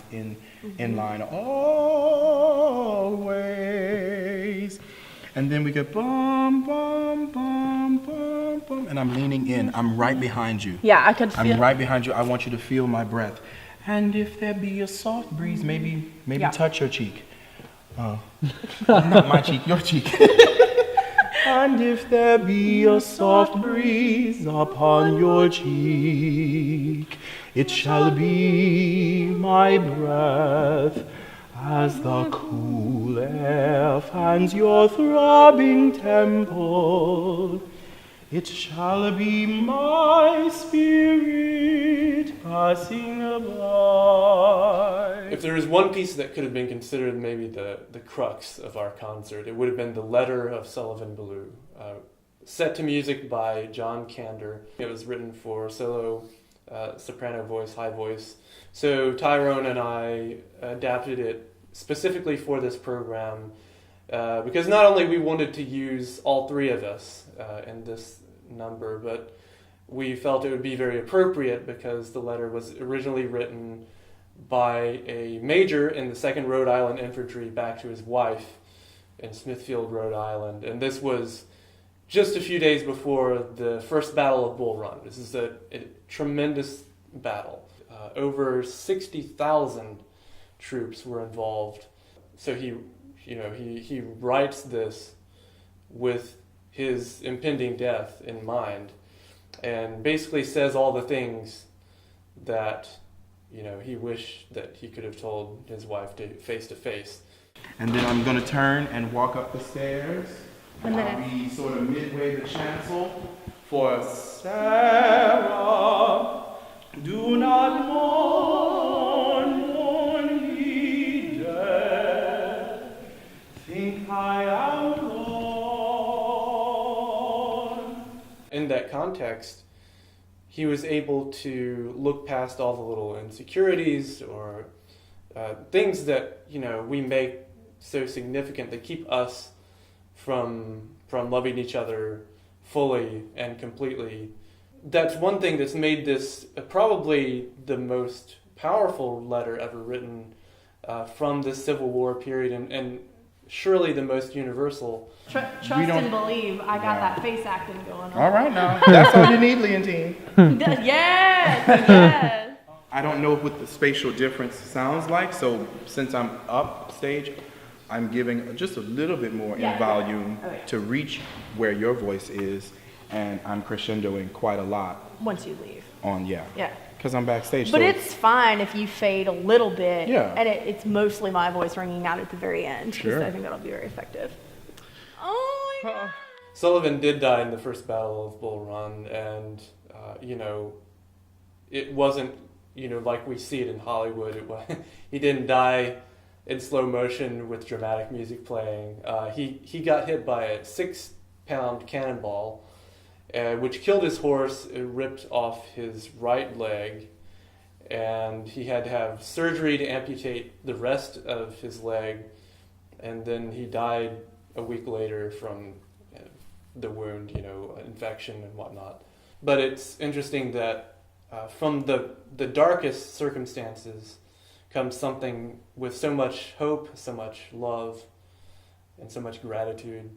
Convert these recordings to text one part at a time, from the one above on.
bodies in line always. And then we go bum, bum, bum, bum, bum, and I'm leaning in. I'm right behind you. Yeah, I could feel. I'm right behind you. I want you to feel my breath. And if there be a soft breeze, maybe touch your cheek. Not my cheek, your cheek. And if there be a soft breeze upon your cheek, it shall be my breath as the cool air fans your throbbing temple. It shall be my spirit passing by. If there is one piece that could have been considered maybe the crux of our concert, it would have been the Letter of Sullivan Ballou, set to music by John Kander. It was written for solo soprano voice, high voice. So Tyrone and I adapted it specifically for this program because not only we wanted to use all three of us in this number, but we felt it would be very appropriate because the letter was originally written by a major in the 2nd Rhode Island Infantry back to his wife in Smithfield, Rhode Island. And this was just a few days before the first Battle of Bull Run. This is a tremendous battle. Over 60,000 troops were involved. So he writes this with his impending death in mind, and basically says all the things that he wished that he could have told his wife face to face. And then I'm going to turn and walk up the stairs. And I'll be sort of midway the chancel for Sarah. Do not mourn ye dead. Think I am gone. In that context, he was able to look past all the little insecurities or things that we make so significant that keep us from loving each other fully and completely. That's one thing that's made this probably the most powerful letter ever written from the Civil War period, and surely the most universal. Trust and believe. I got that face acting going on. All right, now. That's all you need, Leontine. Yes. I don't know what the spatial difference sounds like, so since I'm up stage, I'm giving just a little bit more in volume to reach where your voice is, and I'm crescendoing quite a lot. Once you leave. Yeah. Yeah. Because I'm backstage. But so it's fine if you fade a little bit. Yeah. And it's mostly my voice ringing out at the very end. Sure. I think that'll be very effective. Oh my God. Sullivan did die in the first Battle of Bull Run, and it wasn't like we see it in Hollywood. He didn't die in slow motion with dramatic music playing. He got hit by a 6-pound cannonball, which killed his horse. It ripped off his right leg, and he had to have surgery to amputate the rest of his leg, and then he died a week later from the wound, infection and whatnot. But it's interesting that from the darkest circumstances comes something with so much hope, so much love, and so much gratitude.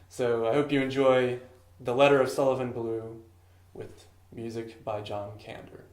So I hope you enjoy The Letter of Sullivan Ballou with music by John Kander.